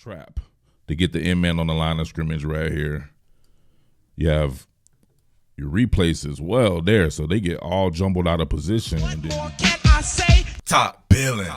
trap to get the end man on the line of scrimmage right here. You have your replays as well there, so they get all jumbled out of position. What more can I say? Top Billin.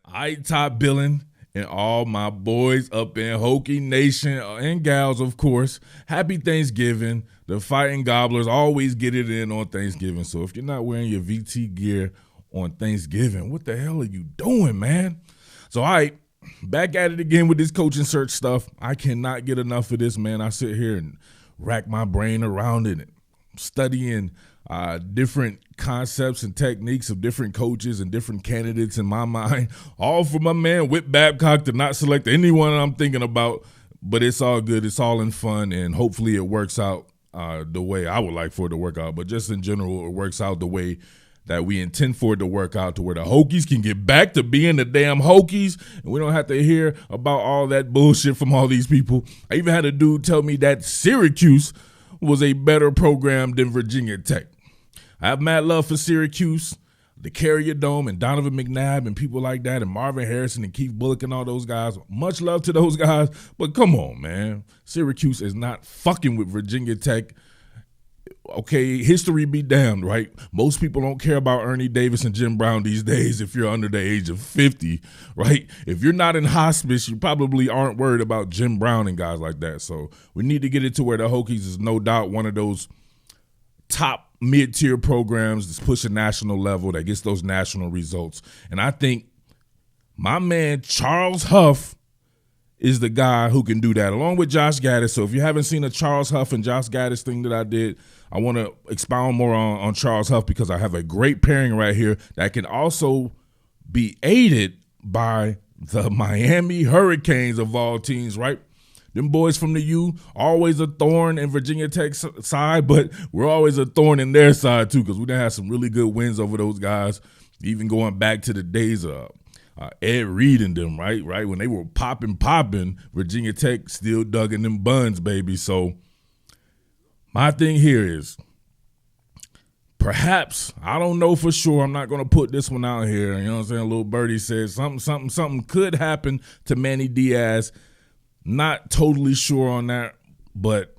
I top Billin and all my boys up in Hokie Nation and gals, of course. Happy Thanksgiving. The Fighting Gobblers always get it in on Thanksgiving. So if you're not wearing your VT gear on Thanksgiving, what the hell are you doing, man? So, all right, back at it again with this coaching search stuff. I cannot get enough of this, man. I sit here and rack my brain around it, studying different concepts and techniques of different coaches and different candidates in my mind, all for my man Whit Babcock to not select anyone I'm thinking about, but it's all good. It's all in fun, and hopefully it works out the way I would like for it to work out, but just in general, it works out the way that we intend for it to work out, to where the Hokies can get back to being the damn Hokies, and we don't have to hear about all that bullshit from all these people. I even had a dude tell me that Syracuse was a better program than Virginia Tech. I have mad love for Syracuse, the Carrier Dome, and Donovan McNabb and people like that, and Marvin Harrison and Keith Bullock and all those guys. Much love to those guys, but come on, man. Syracuse is not fucking with Virginia Tech. Okay, history be damned, right? Most people don't care about Ernie Davis and Jim Brown these days if you're under the age of 50, right? If you're not in hospice, you probably aren't worried about Jim Brown and guys like that. So we need to get it to where the Hokies is no doubt one of those top mid-tier programs that's pushing national level, that gets those national results. And I think my man Charles Huff is the guy who can do that, along with Josh Gaddis. So if you haven't seen a Charles Huff and Josh Gaddis thing that I did, I want to expound more on Charles Huff, because I have a great pairing right here that can also be aided by the Miami Hurricanes of all teams, right? Them boys from the U, always a thorn in Virginia Tech's side, but we're always a thorn in their side too, because we done had some really good wins over those guys, even going back to the days of Ed Reed and them, right? When they were popping, Virginia Tech still dug in them buns, baby. So my thing here is, perhaps, I don't know for sure, I'm not going to put this one out here, you know what I'm saying? Little Birdie says something could happen to Manny Diaz. Not totally sure on that, but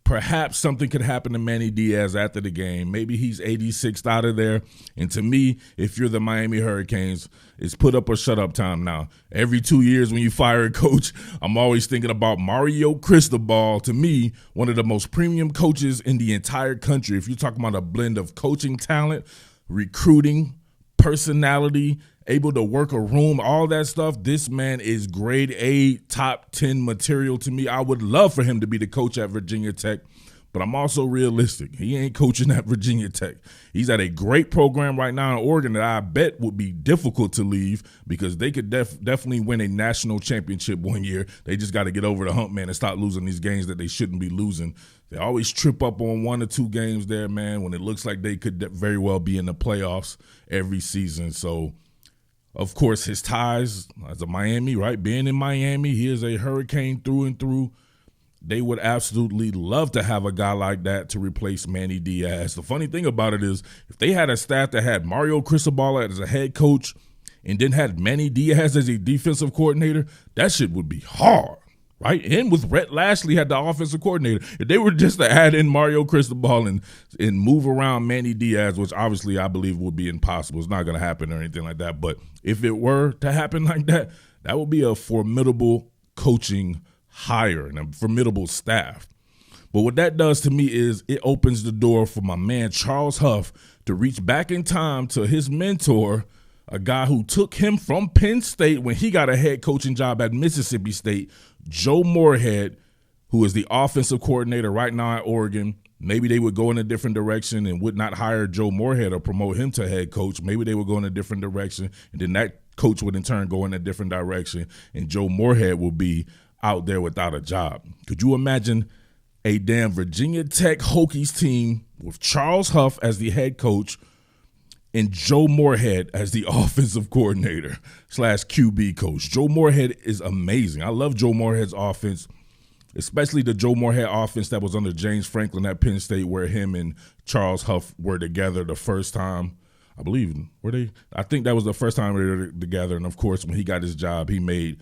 perhaps something could happen to Manny Diaz after the game. Maybe he's 86th out of there. And to me, if you're the Miami Hurricanes, it's put up or shut up time now. Every 2 years when you fire a coach, I'm always thinking about Mario Cristobal. To me, one of the most premium coaches in the entire country. If you're talking about a blend of coaching talent, recruiting, personality, able to work a room, all that stuff, this man is grade A, top 10 material to me. I would love for him to be the coach at Virginia Tech, but I'm also realistic. He ain't coaching at Virginia Tech. He's at a great program right now in Oregon that I bet would be difficult to leave, because they could definitely win a national championship one year. They just got to get over the hump, man, and stop losing these games that they shouldn't be losing. They always trip up on 1 or 2 games there, man, when it looks like they could very well be in the playoffs every season. So, of course, his ties as a Miami, right? Being in Miami, he is a Hurricane through and through. They would absolutely love to have a guy like that to replace Manny Diaz. The funny thing about it is, if they had a staff that had Mario Cristobal as a head coach and then had Manny Diaz as a defensive coordinator, that shit would be hard, right? And with Rhett Lashley had the offensive coordinator. If they were just to add in Mario Cristobal and move around Manny Diaz, which obviously I believe would be impossible. It's not going to happen or anything like that. But if it were to happen like that, that would be a formidable coaching hire and a formidable staff. But what that does to me is it opens the door for my man Charles Huff to reach back in time to his mentor, a guy who took him from Penn State when he got a head coaching job at Mississippi State, Joe Moorhead, who is the offensive coordinator right now at Oregon. Maybe they would go in a different direction and would not hire Joe Moorhead or promote him to head coach. Maybe they would go in a different direction, and then that coach would in turn go in a different direction, and Joe Moorhead will be out there without a job. Could you imagine a damn Virginia Tech Hokies team with Charles Huff as the head coach and Joe Moorhead as the offensive coordinator / QB coach? Joe Moorhead is amazing. I love Joe Moorhead's offense, especially the Joe Moorhead offense that was under James Franklin at Penn State, where him and Charles Huff were together the first time. I believe, were they? I think that was the first time they were together. And, of course, when he got his job, he made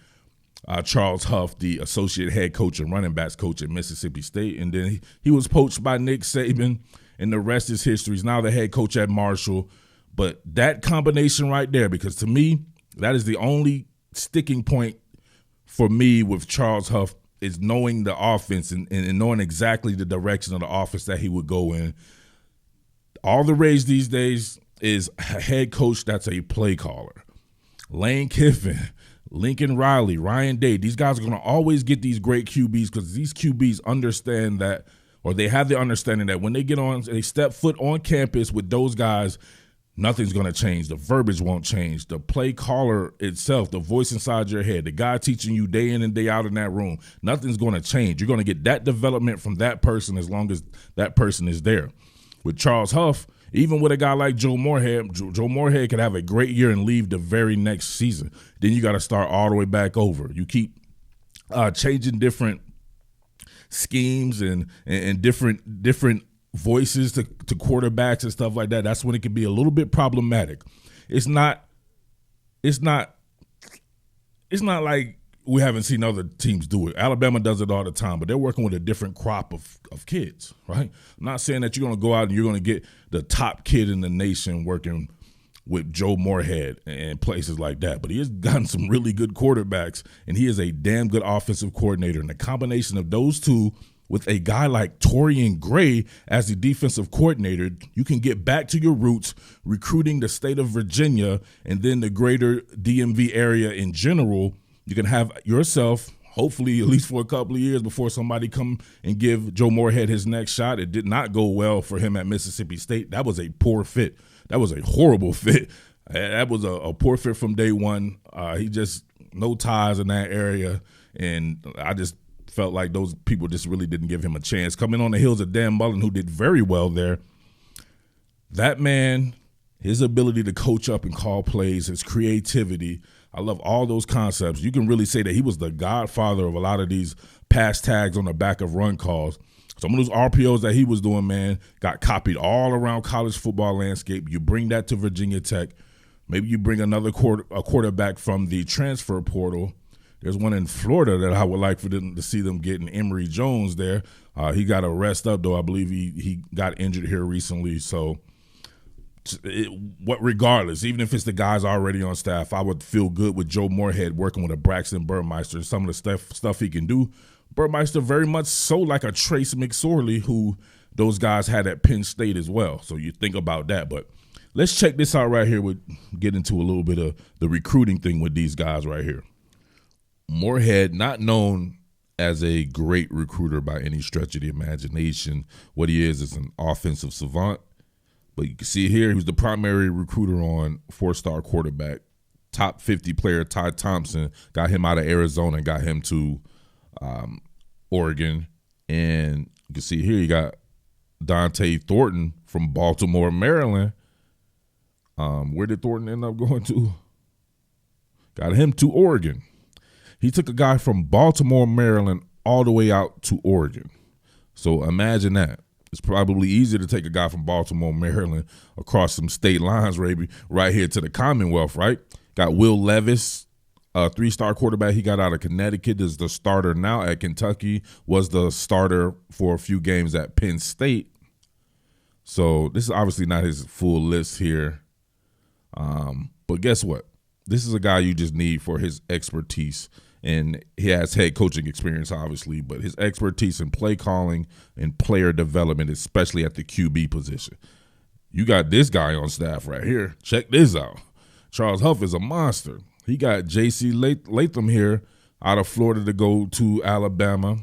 Charles Huff, the associate head coach and running backs coach at Mississippi State. And then he was poached by Nick Saban, and the rest is history. He's now the head coach at Marshall. But that combination right there, because to me, that is the only sticking point for me with Charles Huff, is knowing the offense and knowing exactly the direction of the offense that he would go in. All the rage these days is a head coach that's a play caller. Lane Kiffin, Lincoln Riley, Ryan Day, these guys are going to always get these great QBs because these QBs understand that, or they have the understanding that when they step foot on campus with those guys, nothing's going to change. The verbiage won't change. The play caller itself, the voice inside your head, the guy teaching you day in and day out in that room, nothing's going to change. You're going to get that development from that person as long as that person is there. With Charles Huff, even with a guy like Joe Moorhead could have a great year and leave the very next season. Then you got to start all the way back over. You keep changing different schemes and different voices to quarterbacks and stuff like that. That's when it can be a little bit problematic. It's not like we haven't seen other teams do it. Alabama does it all the time, but they're working with a different crop of kids, right? I'm not saying that you're going to go out and you're going to get the top kid in the nation working with Joe Moorhead and places like that, but he has gotten some really good quarterbacks, and he is a damn good offensive coordinator. And the combination of those two with a guy like Torian Gray as the defensive coordinator, you can get back to your roots, recruiting the state of Virginia and then the greater DMV area in general. You can have yourself, hopefully at least for a couple of years before somebody come and give Joe Moorhead his next shot. It did not go well for him at Mississippi State. That was a poor fit. That was a horrible fit. That was a poor fit from day one. He just no ties in that area, and I just felt like those people just really didn't give him a chance. Coming on the heels of Dan Mullen, who did very well there, that man, his ability to coach up and call plays, his creativity, I love all those concepts. You can really say that he was the godfather of a lot of these pass tags on the back of run calls. Some of those RPOs that he was doing, man, got copied all around college football landscape. You bring that to Virginia Tech. Maybe you bring another quarterback from the transfer portal. There's one in Florida that I would like for them to see them getting, Emory Jones there. He got a rest up, though. I believe he got injured here recently. So regardless, even if it's the guys already on staff, I would feel good with Joe Moorhead working with a Braxton Burmeister and some of the stuff he can do. Burmeister very much so like a Trace McSorley, who those guys had at Penn State as well. So you think about that. But let's check this out right here. We'll get into a little bit of the recruiting thing with these guys right here. Moorhead, not known as a great recruiter by any stretch of the imagination. What he is an offensive savant. But you can see here, he was the primary recruiter on four-star quarterback, top 50 player Ty Thompson, got him out of Arizona and got him to Oregon. And you can see here, you got Dante Thornton from Baltimore, Maryland. Where did Thornton end up going to? Got him to Oregon. He took a guy from Baltimore, Maryland, all the way out to Oregon. So imagine that. It's probably easier to take a guy from Baltimore, Maryland, across some state lines, right here to the Commonwealth, right? Got Will Levis, a three-star quarterback. He got out of Connecticut, is the starter now at Kentucky, was the starter for a few games at Penn State. So this is obviously not his full list here. But guess what? This is a guy you just need for his expertise. And he has head coaching experience, obviously, but his expertise in play calling and player development, especially at the QB position. You got this guy on staff right here. Check this out. Charles Huff is a monster. He got J.C. Latham here out of Florida to go to Alabama.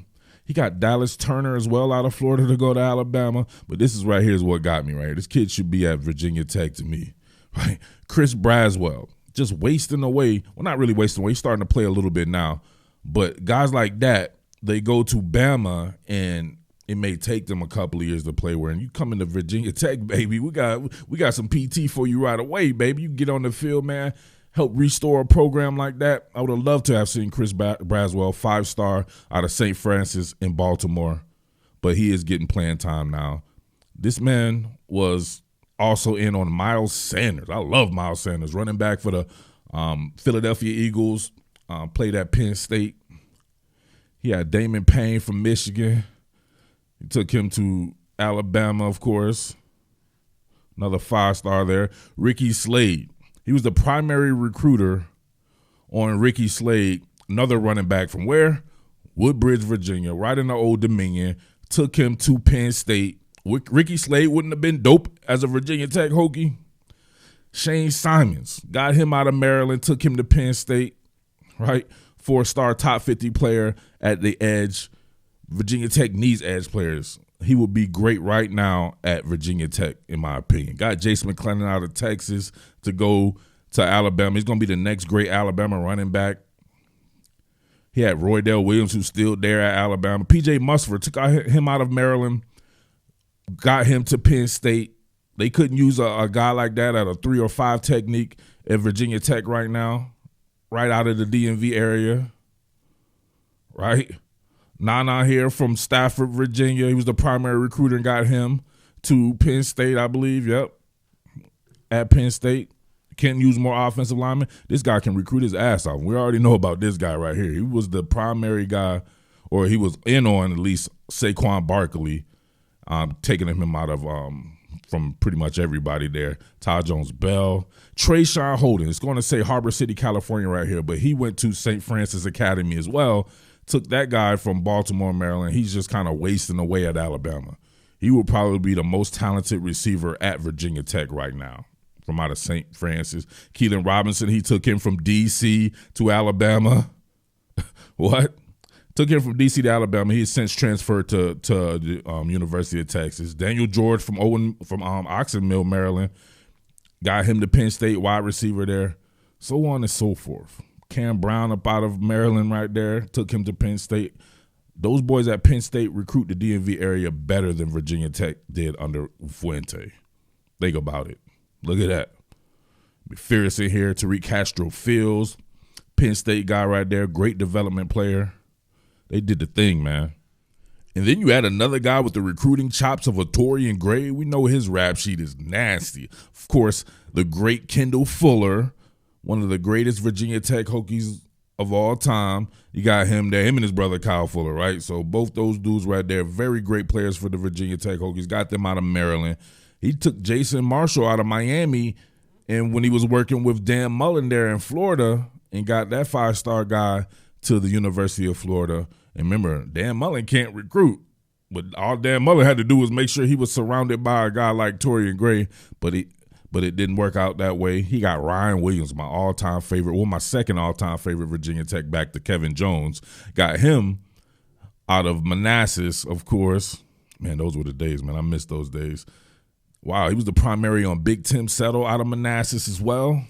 He got Dallas Turner as well out of Florida to go to Alabama. But this is right here is what got me, right? This kid should be at Virginia Tech to me, right? Chris Braswell. Just wasting away. Well, not really wasting away. He's starting to play a little bit now. But guys like that, they go to Bama, and it may take them a couple of years to play where. And you come into Virginia Tech, baby, we got some PT for you right away, baby. You can get on the field, man, help restore a program like that. I would have loved to have seen Chris Braswell, 5-star out of St. Francis in Baltimore. But he is getting playing time now. This man was also in on Miles Sanders. I love Miles Sanders, running back for the Philadelphia Eagles. played at Penn State. He had Damon Payne from Michigan. He took him to Alabama, of course. Another 5-star there. Ricky Slade. He was the primary recruiter on Ricky Slade, another running back from where? Woodbridge, Virginia, right in the Old Dominion. Took him to Penn State. Ricky Slade wouldn't have been dope as a Virginia Tech Hokie. Shane Simons got him out of Maryland, took him to Penn State, right? 4-star top 50 player at the edge. Virginia Tech needs edge players. He would be great right now at Virginia Tech, in my opinion. Got Jason McClellan out of Texas to go to Alabama. He's going to be the next great Alabama running back. He had Roydell Williams, who's still there at Alabama. P.J. Musford took him out of Maryland, got him to Penn State. They couldn't use a guy like that at a 3 or 5 technique at Virginia Tech right now, right out of the DMV area, right? Nana here from Stafford, Virginia. He was the primary recruiter and got him to Penn State, I believe. Yep, at Penn State. Can't use more offensive linemen. This guy can recruit his ass off. We already know about this guy right here. He was the primary guy, or he was in on at least Saquon Barkley, taking him out of from pretty much everybody there. Ty Jones Bell. Trayshawn Holden. It's going to say Harbor City, California right here, but he went to St. Francis Academy as well. Took that guy from Baltimore, Maryland. He's just kind of wasting away at Alabama. He would probably be the most talented receiver at Virginia Tech right now from out of St. Francis. Keelan Robinson, he took him from D.C. to Alabama. What? Took him from D.C. to Alabama. He has since transferred to the University of Texas. Daniel George from Oxonville, Maryland. Got him to Penn State, wide receiver there. So on and so forth. Cam Brown up out of Maryland right there. Took him to Penn State. Those boys at Penn State recruit the DMV area better than Virginia Tech did under Fuente. Think about it. Look at that. McPherson here, Tariq Castro Fields. Penn State guy right there. Great development player. They did the thing, man. And then you add another guy with the recruiting chops of a Torian Gray. We know his rap sheet is nasty. Of course, the great Kendall Fuller, one of the greatest Virginia Tech Hokies of all time. You got him there, him and his brother Kyle Fuller, right? So both those dudes right there, very great players for the Virginia Tech Hokies. Got them out of Maryland. He took Jason Marshall out of Miami, and when he was working with Dan Mullen there in Florida, and got that 5-star guy to the University of Florida. And remember, Dan Mullen can't recruit, but all Dan Mullen had to do was make sure he was surrounded by a guy like Torian Gray, but it didn't work out that way. He got Ryan Williams, my all-time favorite, my second all-time favorite Virginia Tech back to Kevin Jones. Got him out of Manassas, of course. Man, those were the days, man. I miss those days. Wow, he was the primary on Big Tim Settle out of Manassas as well.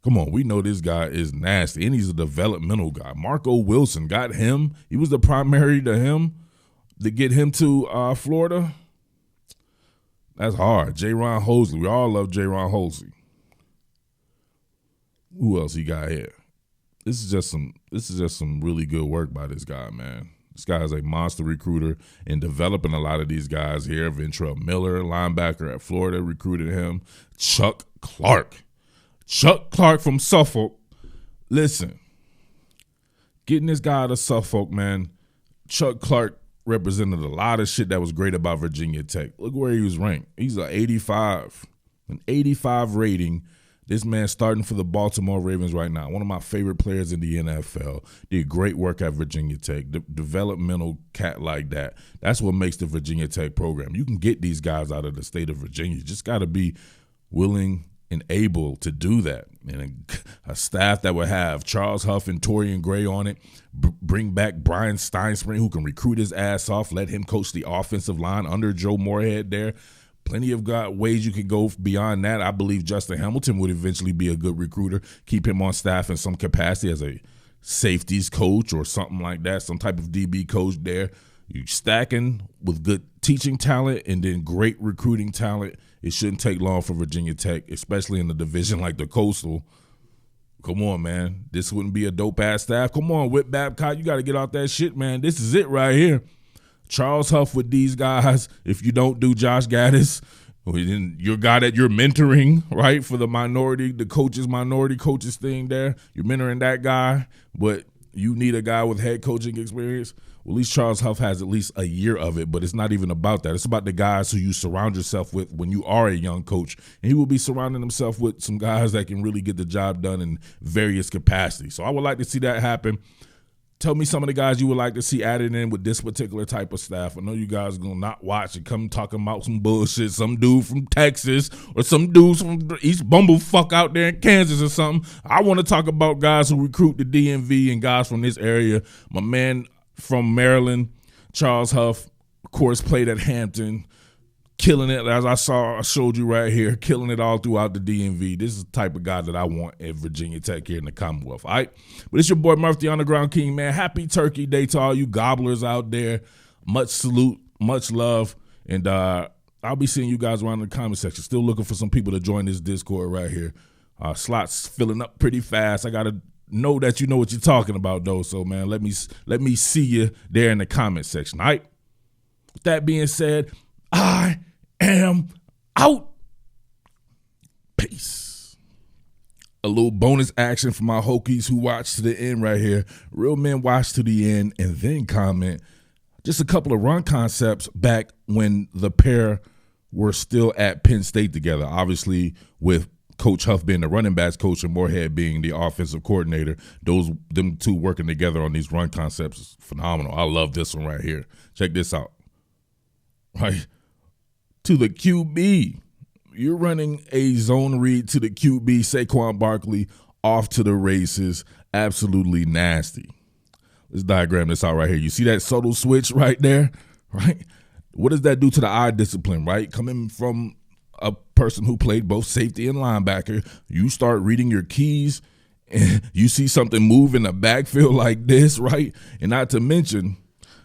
Come on, we know this guy is nasty, and he's a developmental guy. Marco Wilson got him. He was the primary to him to get him to Florida. That's hard. J-Ron Hosley. We all love J-Ron Hosley. Who else he got here? This is just some really good work by this guy, man. This guy is a monster recruiter in developing a lot of these guys here. Ventrell Miller, linebacker at Florida, recruited him. Chuck Clark from Suffolk. Listen, getting this guy out of Suffolk, man, Chuck Clark represented a lot of shit that was great about Virginia Tech. Look where he was ranked. He's an 85 rating. This man starting for the Baltimore Ravens right now. One of my favorite players in the NFL. Did great work at Virginia Tech. Developmental cat like that. That's what makes the Virginia Tech program. You can get these guys out of the state of Virginia. You just got to be willing and able to do that. And a staff that would have Charles Huff and Torian Gray on it, bring back Brian Steinspring, who can recruit his ass off, let him coach the offensive line under Joe Moorhead there. Plenty of ways you can go beyond that. I believe Justin Hamilton would eventually be a good recruiter. Keep him on staff in some capacity as a safeties coach or something like that, some type of DB coach there. You stacking with good teaching talent and then great recruiting talent. It shouldn't take long for Virginia Tech, especially in the division like the Coastal. Come on, man. This wouldn't be a dope-ass staff. Come on, Whit Babcock. You got to get out that shit, man. This is it right here. Charles Huff with these guys. If you don't do Josh Gaddis Your guy that you're mentoring, right, for the minority coaches thing there. You're mentoring that guy, but you need a guy with head coaching experience. Well, at least Charles Huff has at least a year of it, but it's not even about that. It's about the guys who you surround yourself with when you are a young coach. And he will be surrounding himself with some guys that can really get the job done in various capacities. So I would like to see that happen. Tell me some of the guys you would like to see added in with this particular type of staff. I know you guys are going to not watch and come talking about some bullshit, some dude from Texas or some dudes from East Bumblefuck out there in Kansas or something. I want to talk about guys who recruit the DMV and guys from this area. My man from Maryland, Charles Huff, of course, played at Hampton, killing it, as I showed you right here, killing it all throughout the DMV. This is the type of guy that I want at Virginia Tech here in the Commonwealth, all right? But it's your boy Murph, the Underground King, man. Happy Turkey Day to all you gobblers out there. Much salute, much love, and I'll be seeing you guys around in the comment section. Still looking for some people to join this Discord right here. Slots filling up pretty fast. I got to know that you know what you're talking about, though. So, man, let me see you there in the comment section, all right? With that being said, I am out. Peace. A little bonus action for my Hokies who watched to the end right here. Real men watch to the end and then comment. Just a couple of run concepts back when the pair were still at Penn State together. Obviously, with Coach Huff being the running backs coach and Moorhead being the offensive coordinator, them two working together on these run concepts is phenomenal. I love this one right here. Check this out. Right. To the QB, you're running a zone read to the QB, Saquon Barkley, off to the races. Absolutely nasty. Let's diagram this out right here. You see that subtle switch right there, right? What does that do to the eye discipline, right? Coming from a person who played both safety and linebacker, you start reading your keys and you see something move in the backfield like this, right? And not to mention,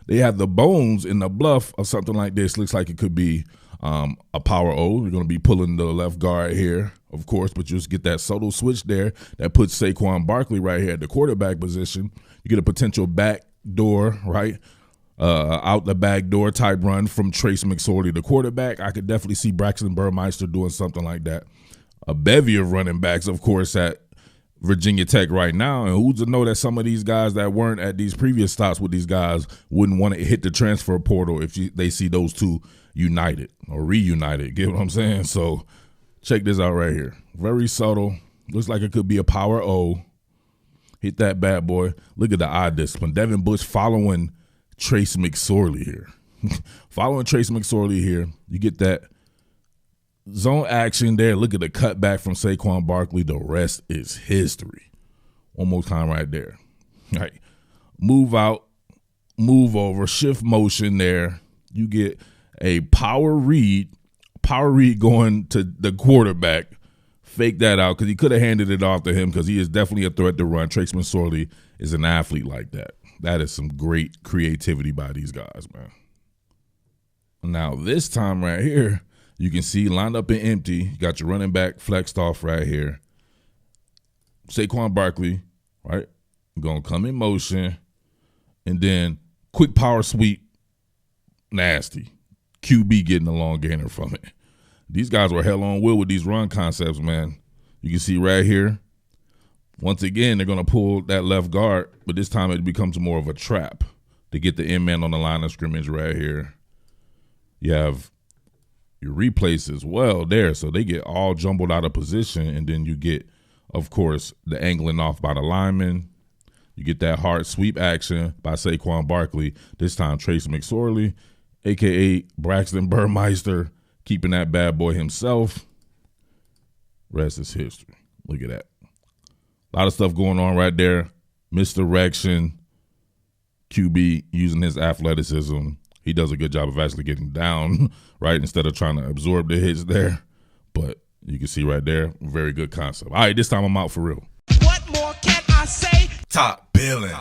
they have the bones in the bluff of something like this. Looks like it could be a power O. You're going to be pulling the left guard here, of course, but you just get that subtle switch there that puts Saquon Barkley right here at the quarterback position. You get a potential back door, right? Out the back door type run from Trace McSorley, the quarterback. I could definitely see Braxton Burmeister doing something like that. A bevy of running backs, of course, at Virginia Tech right now, and who's to know that some of these guys that weren't at these previous stops with these guys wouldn't want to hit the transfer portal if they see those two united or reunited. Get what I'm saying? So check this out right here. Very subtle. Looks like it could be a power O. Hit that bad boy. Look at the eye discipline. Devin Bush following Trace McSorley here. Following Trace McSorley here. You get that zone action there. Look at the cutback from Saquon Barkley. The rest is history. One more time right there. All right. Move out, move over, shift motion there. You get a power read going to the quarterback. Fake that out because he could have handed it off to him because he is definitely a threat to run. Trace McSorley is an athlete like that. That is some great creativity by these guys, man. Now, this time right here, you can see lined up and empty. You got your running back flexed off right here. Saquon Barkley, right? Going to come in motion. And then quick power sweep, nasty. QB getting a long gainer from it. These guys were hell on will with these run concepts, man. You can see right here. Once again, they're going to pull that left guard, but this time it becomes more of a trap to get the end man on the line of scrimmage right here. You have your replays as well there, so they get all jumbled out of position, and then you get, of course, the angling off by the lineman. You get that hard sweep action by Saquon Barkley. This time, Trace McSorley, a.k.a. Braxton Burmeister, keeping that bad boy himself. Rest is history. Look at that. A lot of stuff going on right there. Misdirection. QB using his athleticism. He does a good job of actually getting down, right, instead of trying to absorb the hits there. But you can see right there, very good concept. All right, this time I'm out for real. What more can I say? Top Billin.